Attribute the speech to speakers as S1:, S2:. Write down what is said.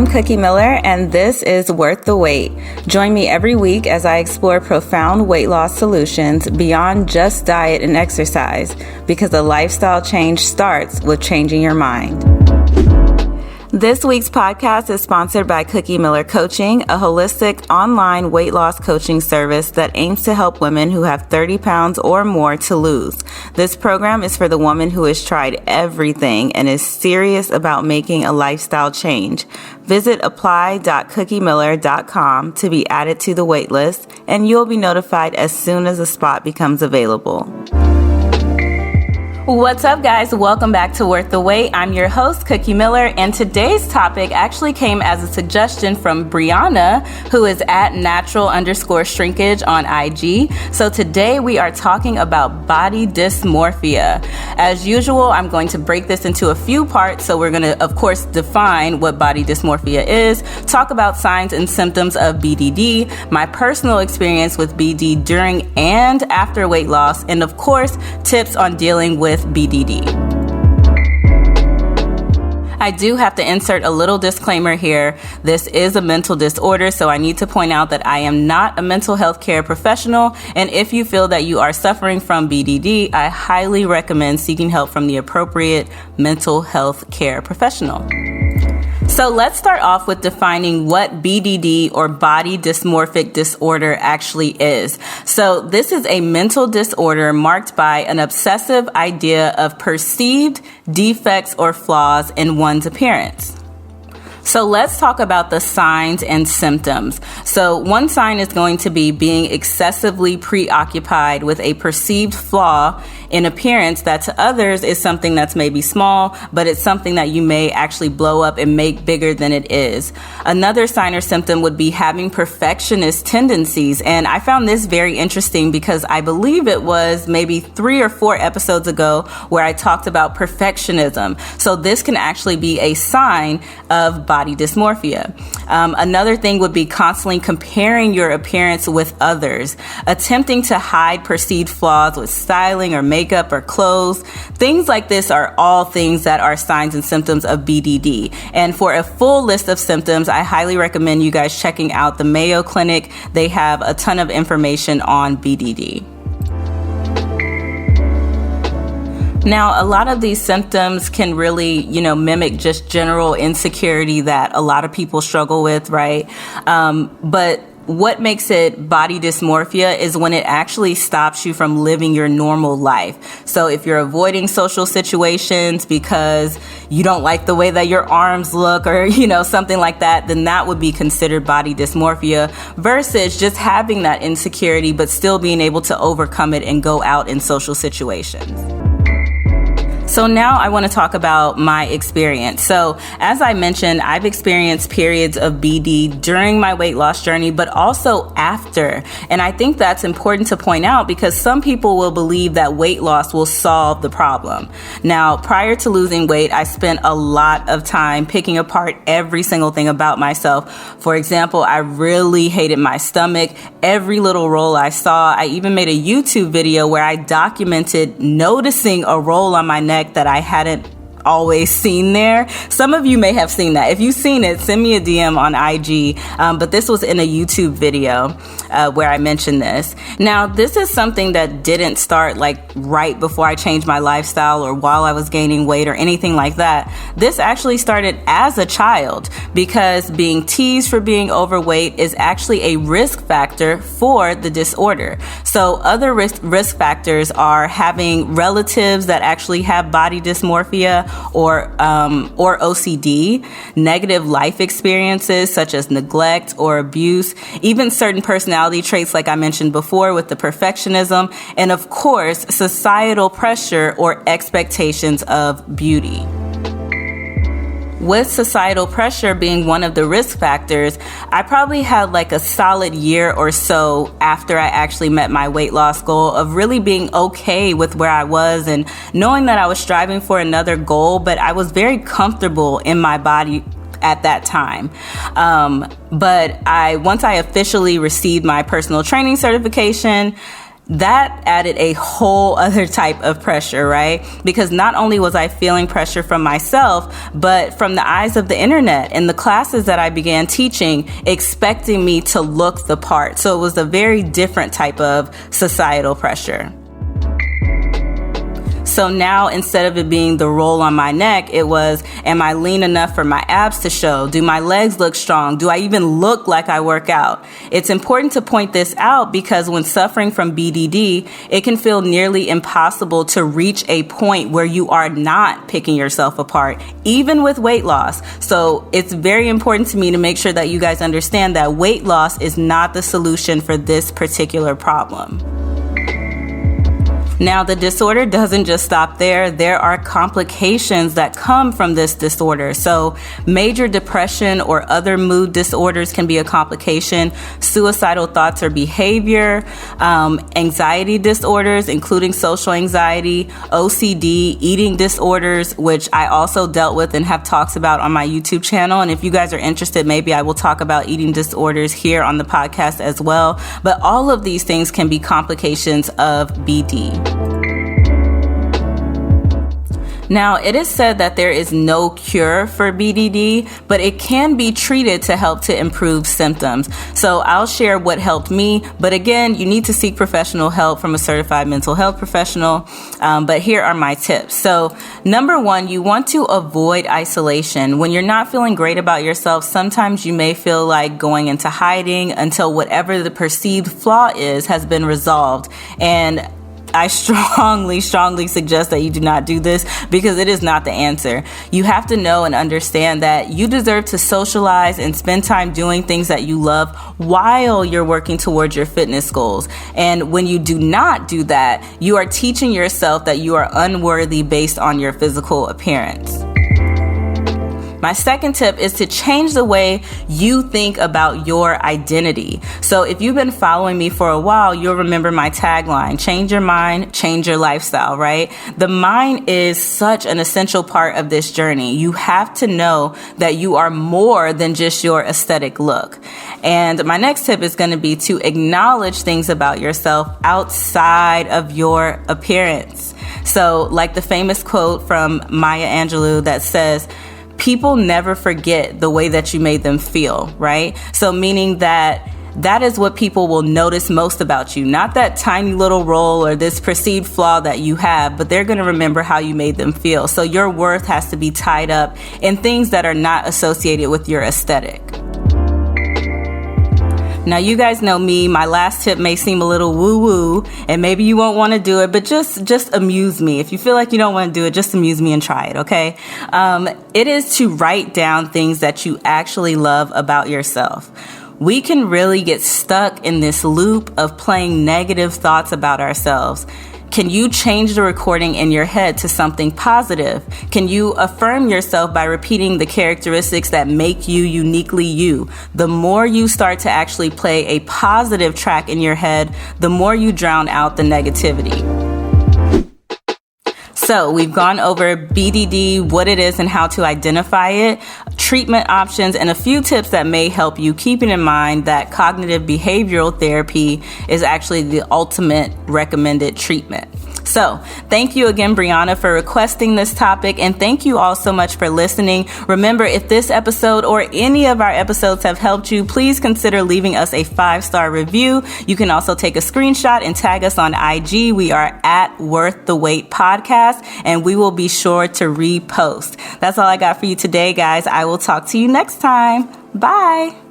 S1: I'm Cookie Miller, and this is Worth the Wait. Join me every week as I explore profound weight loss solutions beyond just diet and exercise, because a lifestyle change starts with changing your mind. This week's podcast is sponsored by Cookie Miller Coaching, a holistic online weight loss coaching service that aims to help women who have 30 pounds or more to lose. This program is for the woman who has tried everything and is serious about making a lifestyle change. Visit apply.cookiemiller.com to be added to the wait list, and you'll be notified as soon as a spot becomes available. What's up, guys? Welcome back to Worth the Wait. I'm your host, Cookie Miller, and today's topic actually came as a suggestion from Brianna, who is at natural_shrinkage on IG. So today we are talking about body dysmorphia. As usual, I'm going to break this into a few parts. So we're going to, of course, define what body dysmorphia is, talk about signs and symptoms of BDD, my personal experience with BD during and after weight loss, and of course, tips on dealing with BDD. I do have to insert a little disclaimer here. This is a mental disorder, so I need to point out that I am not a mental health care professional, and if you feel that you are suffering from BDD, I highly recommend seeking help from the appropriate mental health care professional. So let's start off with defining what BDD or body dysmorphic disorder actually is. So this is a mental disorder marked by an obsessive idea of perceived defects or flaws in one's appearance. So let's talk about the signs and symptoms. So one sign is going to be being excessively preoccupied with a perceived flaw in appearance that to others is something that's maybe small, but it's something that you may actually blow up and make bigger than it is. Another sign or symptom would be having perfectionist tendencies. And I found this very interesting because I believe it was maybe 3 or 4 episodes ago where I talked about perfectionism. So this can actually be a sign of body dysmorphia. Another thing would be constantly comparing your appearance with others, attempting to hide perceived flaws with styling or makeup or clothes. Things like this are all things that are signs and symptoms of BDD. And for a full list of symptoms, I highly recommend you guys checking out the Mayo Clinic. They have a ton of information on BDD. Now, a lot of these symptoms can really, mimic just general insecurity that a lot of people struggle with, right? But what makes it body dysmorphia is when it actually stops you from living your normal life. So if you're avoiding social situations because you don't like the way that your arms look or, something like that, then that would be considered body dysmorphia versus just having that insecurity, but still being able to overcome it and go out in social situations. So now I want to talk about my experience. So as I mentioned, I've experienced periods of BD during my weight loss journey, but also after. And I think that's important to point out because some people will believe that weight loss will solve the problem. Now, prior to losing weight, I spent a lot of time picking apart every single thing about myself. For example, I really hated my stomach, every little roll I saw. I even made a YouTube video where I documented noticing a roll on my neck that I hadn't always seen there. Some of you may have seen that. If you've seen it, send me a DM on IG. But this was in a YouTube video where I mentioned this. Now, this is something that didn't start like right before I changed my lifestyle or while I was gaining weight or anything like that. This actually started as a child because being teased for being overweight is actually a risk factor for the disorder. So other risk factors are having relatives that actually have body dysmorphia or OCD, negative life experiences such as neglect or abuse, even certain personality traits like I mentioned before with the perfectionism, and of course, societal pressure or expectations of beauty. With societal pressure being one of the risk factors, I probably had like a solid year or so after I actually met my weight loss goal of really being okay with where I was and knowing that I was striving for another goal, but I was very comfortable in my body at that time. But once I officially received my personal training certification, that added a whole other type of pressure, right? Because not only was I feeling pressure from myself, but from the eyes of the internet and the classes that I began teaching, expecting me to look the part. So it was a very different type of societal pressure. So now, instead of it being the roll on my neck, it was, am I lean enough for my abs to show? Do my legs look strong? Do I even look like I work out? It's important to point this out because when suffering from BDD, it can feel nearly impossible to reach a point where you are not picking yourself apart, even with weight loss. So it's very important to me to make sure that you guys understand that weight loss is not the solution for this particular problem. Now, the disorder doesn't just stop there. There are complications that come from this disorder. So major depression or other mood disorders can be a complication, suicidal thoughts or behavior, anxiety disorders, including social anxiety, OCD, eating disorders, which I also dealt with and have talks about on my YouTube channel. And if you guys are interested, maybe I will talk about eating disorders here on the podcast as well. But all of these things can be complications of BD. Now, it is said that there is no cure for BDD, but it can be treated to help to improve symptoms. So I'll share what helped me, but again, you need to seek professional help from a certified mental health professional. But here are my tips. So number one, you want to avoid isolation. When you're not feeling great about yourself, sometimes you may feel like going into hiding until whatever the perceived flaw is has been resolved. And I strongly suggest that you do not do this because it is not the answer. You have to know and understand that you deserve to socialize and spend time doing things that you love while you're working towards your fitness goals. And when you do not do that, you are teaching yourself that you are unworthy based on your physical appearance. My second tip is to change the way you think about your identity. So if you've been following me for a while, you'll remember my tagline, change your mind, change your lifestyle, right? The mind is such an essential part of this journey. You have to know that you are more than just your aesthetic look. And my next tip is going to be to acknowledge things about yourself outside of your appearance. So like the famous quote from Maya Angelou that says, people never forget the way that you made them feel, right? So meaning that is what people will notice most about you. Not that tiny little role or this perceived flaw that you have, but they're going to remember how you made them feel. So your worth has to be tied up in things that are not associated with your aesthetic. Now, you guys know me. My last tip may seem a little woo-woo, and maybe you won't want to do it, but just amuse me. If you feel like you don't want to do it, just amuse me and try it, okay? It is to write down things that you actually love about yourself. We can really get stuck in this loop of playing negative thoughts about ourselves. Can you change the recording in your head to something positive? Can you affirm yourself by repeating the characteristics that make you uniquely you? The more you start to actually play a positive track in your head, the more you drown out the negativity. So we've gone over BDD, what it is and how to identify it, treatment options, and a few tips that may help you, keeping in mind that cognitive behavioral therapy is actually the ultimate recommended treatment. So thank you again, Brianna, for requesting this topic. And thank you all so much for listening. Remember, if this episode or any of our episodes have helped you, please consider leaving us a 5-star review. You can also take a screenshot and tag us on IG. We are at Worth the Wait Podcast, and we will be sure to repost. That's all I got for you today, guys. I will talk to you next time. Bye.